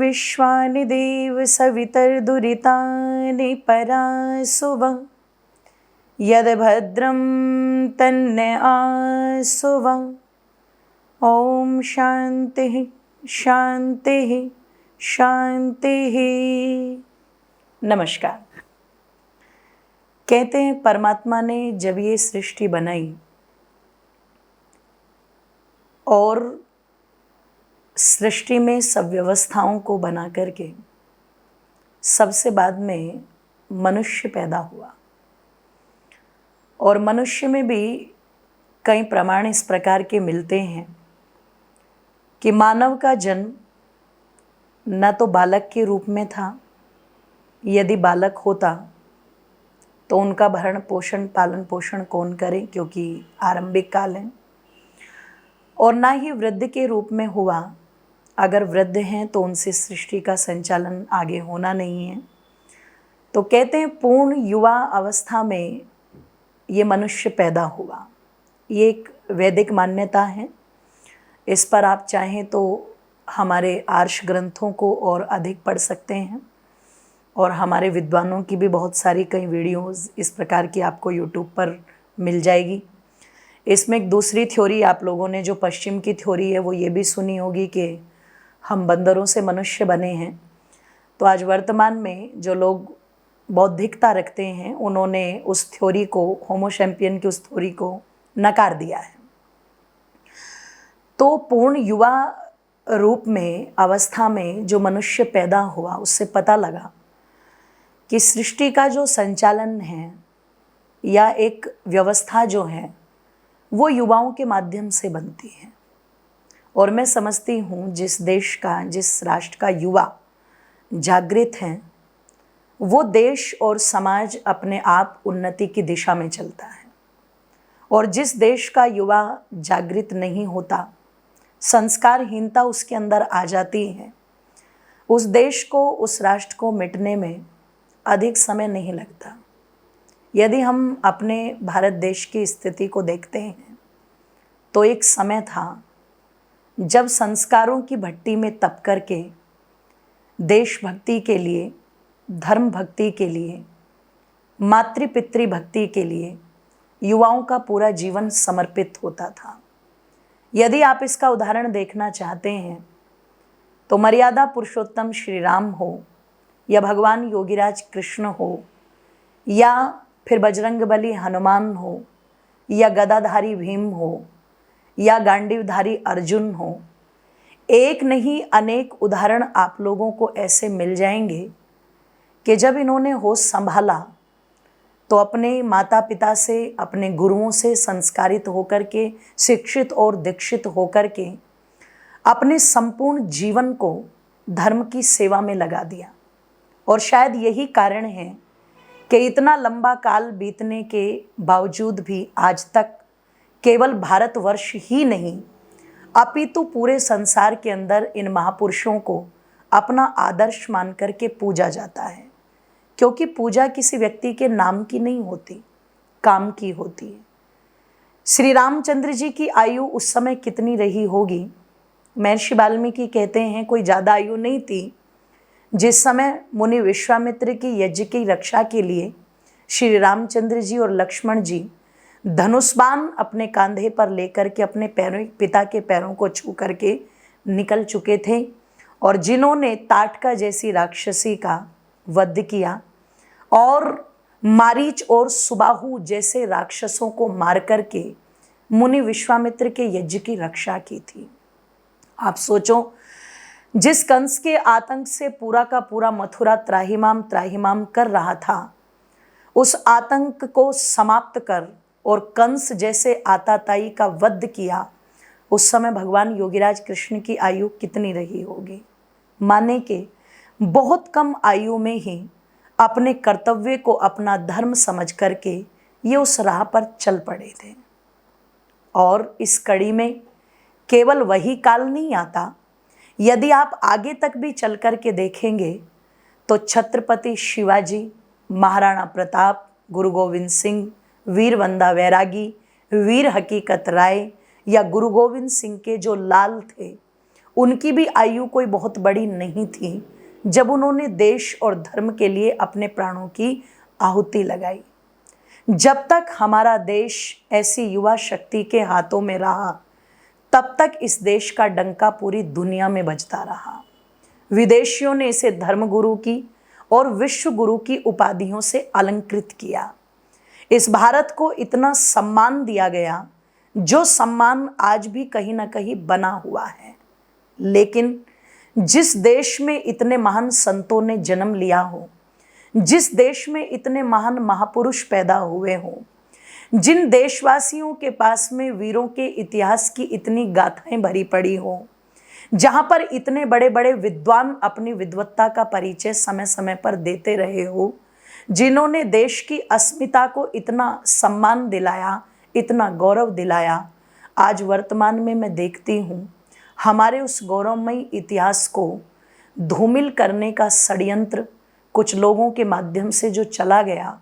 विश्वानि देव सवितर्दुरितानि परासुव यद्भद्रं तन्न आसुव। ओम शांति शांति शांति। नमस्कार। कहते हैं परमात्मा ने जब ये सृष्टि बनाई और सृष्टि में सब व्यवस्थाओं को बना करके सबसे बाद में मनुष्य पैदा हुआ। और मनुष्य में भी कई प्रमाण इस प्रकार के मिलते हैं कि मानव का जन्म न तो बालक के रूप में था, यदि बालक होता तो उनका भरण पोषण पालन पोषण कौन करे, क्योंकि आरंभिक काल है। और ना ही वृद्ध के रूप में हुआ, अगर वृद्ध हैं तो उनसे सृष्टि का संचालन आगे होना नहीं है। तो कहते हैं पूर्ण युवा अवस्था में ये मनुष्य पैदा हुआ। ये एक वैदिक मान्यता है। इस पर आप चाहें तो हमारे आर्ष ग्रंथों को और अधिक पढ़ सकते हैं, और हमारे विद्वानों की भी बहुत सारी कई वीडियोस इस प्रकार की आपको यूट्यूब पर मिल जाएगी। इसमें एक दूसरी थ्योरी आप लोगों ने, जो पश्चिम की थ्योरी है, वो ये भी सुनी होगी कि हम बंदरों से मनुष्य बने हैं। तो आज वर्तमान में जो लोग बौद्धिकता रखते हैं, उन्होंने उस थ्योरी को, होमो सैपियन की उस थ्योरी को नकार दिया है। तो पूर्ण युवा रूप में अवस्था में जो मनुष्य पैदा हुआ, उससे पता लगा कि सृष्टि का जो संचालन है या एक व्यवस्था जो है वो युवाओं के माध्यम से बनती है। और मैं समझती हूँ जिस देश का, जिस राष्ट्र का युवा जागृत है, वो देश और समाज अपने आप उन्नति की दिशा में चलता है। और जिस देश का युवा जागृत नहीं होता, संस्कारहीनता उसके अंदर आ जाती है, उस देश को, उस राष्ट्र को मिटने में अधिक समय नहीं लगता। यदि हम अपने भारत देश की स्थिति को देखते हैं तो एक समय था जब संस्कारों की भट्टी में तप करके देशभक्ति के लिए, धर्म भक्ति के लिए, मातृ पितृ भक्ति के लिए युवाओं का पूरा जीवन समर्पित होता था। यदि आप इसका उदाहरण देखना चाहते हैं तो मर्यादा पुरुषोत्तम श्री राम हो, या भगवान योगीराज कृष्ण हो, या फिर बजरंगबली हनुमान हो, या गदाधारी भीम हो, या गांडीवधारी अर्जुन हो, एक नहीं अनेक उदाहरण आप लोगों को ऐसे मिल जाएंगे कि जब इन्होंने होश संभाला तो अपने माता पिता से, अपने गुरुओं से संस्कारित होकर के, शिक्षित और दीक्षित होकर के अपने संपूर्ण जीवन को धर्म की सेवा में लगा दिया। और शायद यही कारण है कि इतना लंबा काल बीतने के बावजूद भी आज तक केवल भारतवर्ष ही नहीं, अपितु पूरे संसार के अंदर इन महापुरुषों को अपना आदर्श मान करके पूजा जाता है। क्योंकि पूजा किसी व्यक्ति के नाम की नहीं होती, काम की होती है। श्री रामचंद्र जी की आयु उस समय कितनी रही होगी? महर्षि वाल्मीकि कहते हैं कोई ज़्यादा आयु नहीं थी। जिस समय मुनि विश्वामित्र की यज्ञ की रक्षा के लिए श्री रामचंद्र जी और लक्ष्मण जी धनुष्बाण अपने कांधे पर लेकर के अपने पैरों, पिता के पैरों को छू करके निकल चुके थे, और जिन्होंने ताटका जैसी राक्षसी का वध किया और मारीच और सुबाहु जैसे राक्षसों को मार करके मुनि विश्वामित्र के यज्ञ की रक्षा की थी। आप सोचो, जिस कंस के आतंक से पूरा का पूरा मथुरा त्राहिमाम त्राहिमाम कर रहा था, उस आतंक को समाप्त कर और कंस जैसे आताताई का वध किया, उस समय भगवान योगीराज कृष्ण की आयु कितनी रही होगी? माने कि बहुत कम आयु में ही अपने कर्तव्य को अपना धर्म समझ करके ये उस राह पर चल पड़े थे। और इस कड़ी में केवल वही काल नहीं आता, यदि आप आगे तक भी चल कर के देखेंगे तो छत्रपति शिवाजी, महाराणा प्रताप, गुरु गोविंद सिंह, वीर वंदा वैरागी, वीर हकीकत राय, या गुरु गोविंद सिंह के जो लाल थे, उनकी भी आयु कोई बहुत बड़ी नहीं थी जब उन्होंने देश और धर्म के लिए अपने प्राणों की आहुति लगाई। जब तक हमारा देश ऐसी युवा शक्ति के हाथों में रहा, तब तक इस देश का डंका पूरी दुनिया में बजता रहा। विदेशियों ने इसे धर्मगुरु की और विश्व गुरु की उपाधियों से अलंकृत किया। इस भारत को इतना सम्मान दिया गया, जो सम्मान आज भी कहीं ना कहीं बना हुआ है। लेकिन जिस देश में इतने महान संतों ने जन्म लिया हो, जिस देश में इतने महान महापुरुष पैदा हुए हों, जिन देशवासियों के पास में वीरों के इतिहास की इतनी गाथाएं भरी पड़ी हो, जहां पर इतने बड़े बड़े विद्वान अपनी विद्वत्ता का परिचय समय समय पर देते रहे हो, जिन्होंने देश की अस्मिता को इतना सम्मान दिलाया, इतना गौरव दिलाया, आज वर्तमान में मैं देखती हूँ हमारे उस गौरवमयी इतिहास को धूमिल करने का षड्यंत्र कुछ लोगों के माध्यम से जो चला गया,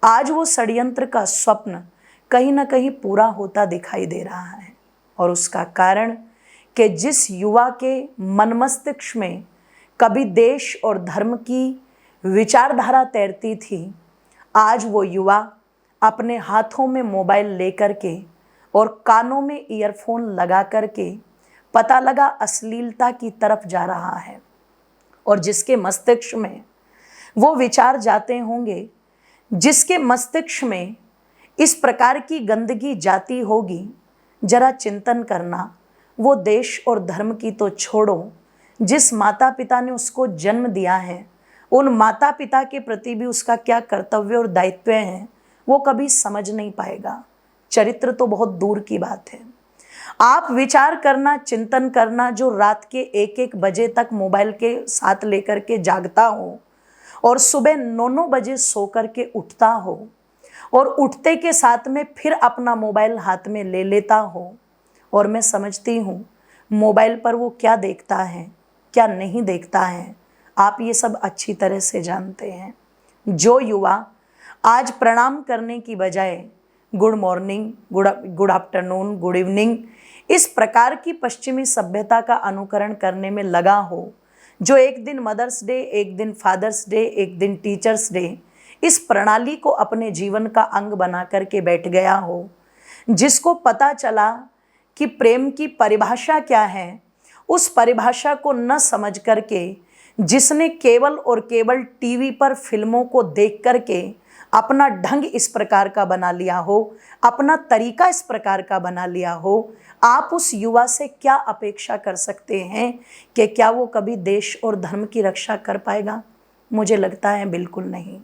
आज वो षड्यंत्र का स्वप्न कहीं ना कहीं पूरा होता दिखाई दे रहा है। और उसका कारण कि जिस युवा के मन मस्तिष्क में कभी देश और धर्म की विचारधारा तैरती थी, आज वो युवा अपने हाथों में मोबाइल लेकर के और कानों में ईयरफोन लगा करके पता लगा अश्लीलता की तरफ जा रहा है। और जिसके मस्तिष्क में वो विचार जाते होंगे, जिसके मस्तिष्क में इस प्रकार की गंदगी जाती होगी, जरा चिंतन करना, वो देश और धर्म की तो छोड़ो, जिस माता पिता ने उसको जन्म दिया है, उन माता पिता के प्रति भी उसका क्या कर्तव्य और दायित्व है, वो कभी समझ नहीं पाएगा। चरित्र तो बहुत दूर की बात है। आप विचार करना, चिंतन करना, जो रात के 1-1 बजे तक मोबाइल के साथ लेकर के जागता हो और सुबह 9-9 बजे सो कर के उठता हो और उठते के साथ में फिर अपना मोबाइल हाथ में ले लेता हो, और मैं समझती हूँ मोबाइल पर वो क्या देखता है, क्या नहीं देखता है, आप ये सब अच्छी तरह से जानते हैं। जो युवा आज प्रणाम करने की बजाय good morning, good afternoon, good evening इस प्रकार की पश्चिमी सभ्यता का अनुकरण करने में लगा हो, जो एक दिन मदर्स डे, एक दिन फादर्स डे, एक दिन टीचर्स डे, इस प्रणाली को अपने जीवन का अंग बना करके बैठ गया हो, जिसको पता चला कि प्रेम की परिभाषा क्या है, उस परिभाषा को न समझ करके जिसने केवल और केवल टीवी पर फिल्मों को देख करके अपना ढंग इस प्रकार का बना लिया हो, अपना तरीका इस प्रकार का बना लिया हो, आप उस युवा से क्या अपेक्षा कर सकते हैं कि क्या वो कभी देश और धर्म की रक्षा कर पाएगा? मुझे लगता है बिल्कुल नहीं।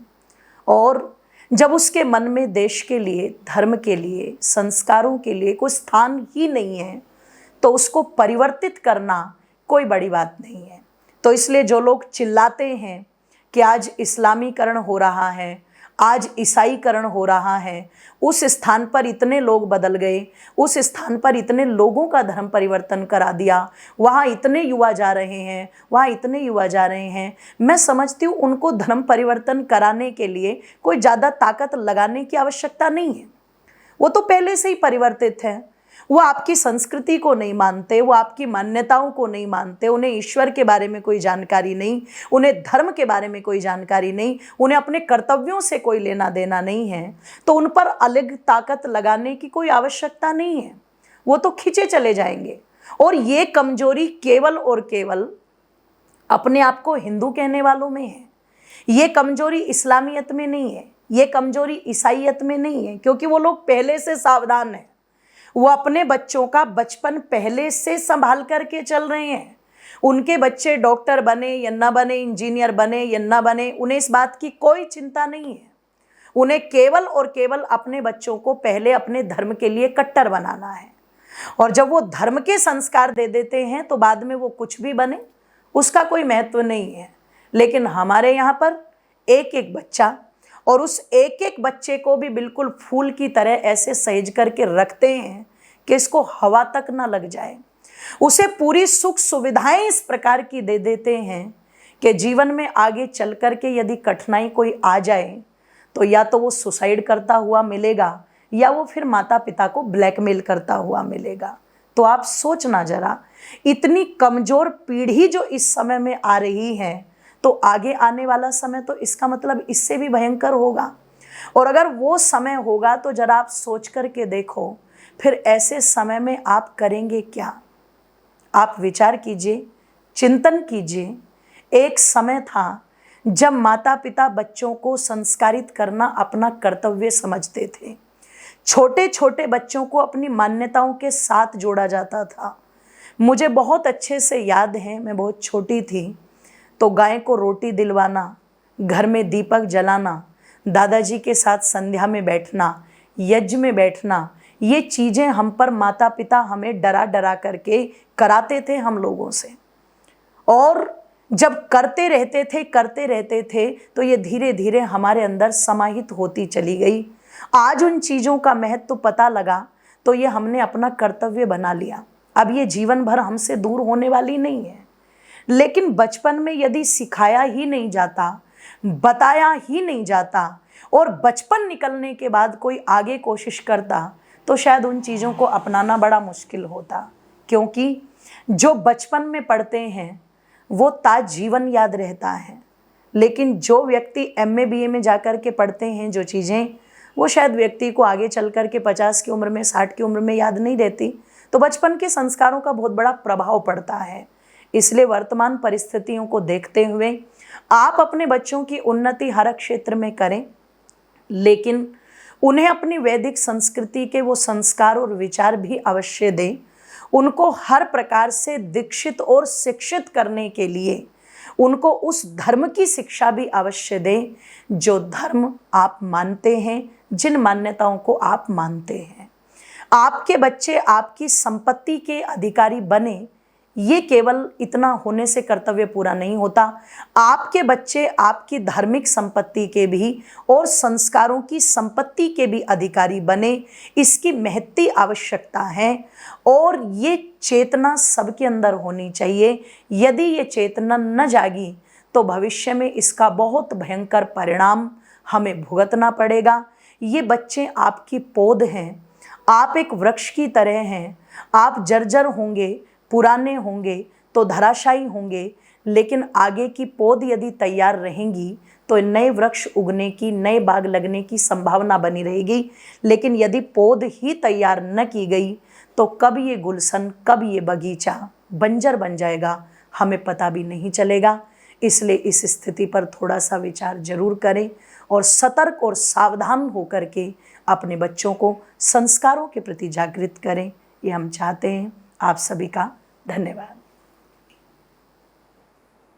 और जब उसके मन में देश के लिए, धर्म के लिए, संस्कारों के लिए कोई स्थान ही नहीं है, तो उसको परिवर्तित करना कोई बड़ी बात नहीं है। तो इसलिए जो लोग चिल्लाते हैं कि आज इस्लामीकरण हो रहा है, आज ईसाईकरण हो रहा है, उस स्थान पर इतने लोग बदल गए, उस स्थान पर इतने लोगों का धर्म परिवर्तन करा दिया, वहाँ इतने युवा जा रहे हैं, वहाँ इतने युवा जा रहे हैं, मैं समझती हूँ उनको धर्म परिवर्तन कराने के लिए कोई ज़्यादा ताकत लगाने की आवश्यकता नहीं है। वो तो पहले से ही परिवर्तित है। वो आपकी संस्कृति को नहीं मानते, वो आपकी मान्यताओं को नहीं मानते, उन्हें ईश्वर के बारे में कोई जानकारी नहीं, उन्हें धर्म के बारे में कोई जानकारी नहीं, उन्हें अपने कर्तव्यों से कोई लेना देना नहीं है, तो उन पर अलग ताकत लगाने की कोई आवश्यकता नहीं है। वो तो खींचे चले जाएंगे। और ये कमजोरी केवल और केवल अपने आप को हिंदू कहने वालों में है। ये कमजोरी इस्लामियत में नहीं है, ये कमजोरी ईसाईयत में नहीं है, क्योंकि वो लोग पहले से सावधान हैं। वो अपने बच्चों का बचपन पहले से संभाल करके चल रहे हैं। उनके बच्चे डॉक्टर बने या ना बने, इंजीनियर बने या ना बने, उन्हें इस बात की कोई चिंता नहीं है। उन्हें केवल और केवल अपने बच्चों को पहले अपने धर्म के लिए कट्टर बनाना है। और जब वो धर्म के संस्कार दे देते हैं तो बाद में वो कुछ भी बने, उसका कोई महत्व नहीं है। लेकिन हमारे यहाँ पर एक एक बच्चा, और उस एक एक बच्चे को भी बिल्कुल फूल की तरह ऐसे सहेज करके रखते हैं कि इसको हवा तक ना लग जाए। उसे पूरी सुख सुविधाएं इस प्रकार की दे देते हैं कि जीवन में आगे चल कर के यदि कठिनाई कोई आ जाए तो या तो वो सुसाइड करता हुआ मिलेगा या वो फिर माता पिता को ब्लैकमेल करता हुआ मिलेगा। तो आप सोचना जरा इतनी कमज़ोर पीढ़ी जो इस समय में आ रही है, तो आगे आने वाला समय तो इसका मतलब इससे भी भयंकर होगा। और अगर वो समय होगा तो जरा आप सोच करके देखो, फिर ऐसे समय में आप करेंगे क्या? आप विचार कीजिए, चिंतन कीजिए। एक समय था जब माता पिता बच्चों को संस्कारित करना अपना कर्तव्य समझते थे। छोटे छोटे बच्चों को अपनी मान्यताओं के साथ जोड़ा जाता था। मुझे बहुत अच्छे से याद है, मैं बहुत छोटी थी तो गाय को रोटी दिलवाना, घर में दीपक जलाना, दादाजी के साथ संध्या में बैठना, यज्ञ में बैठना, ये चीज़ें हम पर माता पिता हमें डरा डरा करके कराते थे हम लोगों से। और जब करते रहते थे तो ये धीरे धीरे हमारे अंदर समाहित होती चली गई। आज उन चीज़ों का महत्व पता लगा तो ये हमने अपना कर्तव्य बना लिया। अब ये जीवन भर हमसे दूर होने वाली नहीं है। लेकिन बचपन में यदि सिखाया ही नहीं जाता, बताया ही नहीं जाता और बचपन निकलने के बाद कोई आगे कोशिश करता तो शायद उन चीज़ों को अपनाना बड़ा मुश्किल होता। क्योंकि जो बचपन में पढ़ते हैं वो ताज जीवन याद रहता है, लेकिन जो व्यक्ति MA BA में जाकर के पढ़ते हैं जो चीज़ें, वो शायद व्यक्ति को आगे चल कर के 50 की उम्र में, 60 की उम्र में याद नहीं रहती। तो बचपन के संस्कारों का बहुत बड़ा प्रभाव पड़ता है। इसलिए वर्तमान परिस्थितियों को देखते हुए आप अपने बच्चों की उन्नति हर क्षेत्र में करें, लेकिन उन्हें अपनी वैदिक संस्कृति के वो संस्कार और विचार भी अवश्य दें। उनको हर प्रकार से दीक्षित और शिक्षित करने के लिए उनको उस धर्म की शिक्षा भी अवश्य दें जो धर्म आप मानते हैं, जिन मान्यताओं को आप मानते हैं। आपके बच्चे आपकी संपत्ति के अधिकारी बने, ये केवल इतना होने से कर्तव्य पूरा नहीं होता। आपके बच्चे आपकी धार्मिक संपत्ति के भी और संस्कारों की संपत्ति के भी अधिकारी बने, इसकी महती आवश्यकता है। और ये चेतना सबके अंदर होनी चाहिए। यदि ये चेतना न जागी तो भविष्य में इसका बहुत भयंकर परिणाम हमें भुगतना पड़ेगा। ये बच्चे आपकी पौध हैं, आप एक वृक्ष की तरह हैं। आप जर्जर होंगे, पुराने होंगे तो धराशायी होंगे, लेकिन आगे की पौध यदि तैयार रहेंगी तो नए वृक्ष उगने की, नए बाग लगने की संभावना बनी रहेगी। लेकिन यदि पौध ही तैयार न की गई तो कब ये गुलशन, कब ये बगीचा बंजर बन जाएगा, हमें पता भी नहीं चलेगा। इसलिए इस स्थिति पर थोड़ा सा विचार जरूर करें और सतर्क और सावधान होकर के अपने बच्चों को संस्कारों के प्रति जागृत करें, ये हम चाहते हैं। आप सभी का धन्यवाद।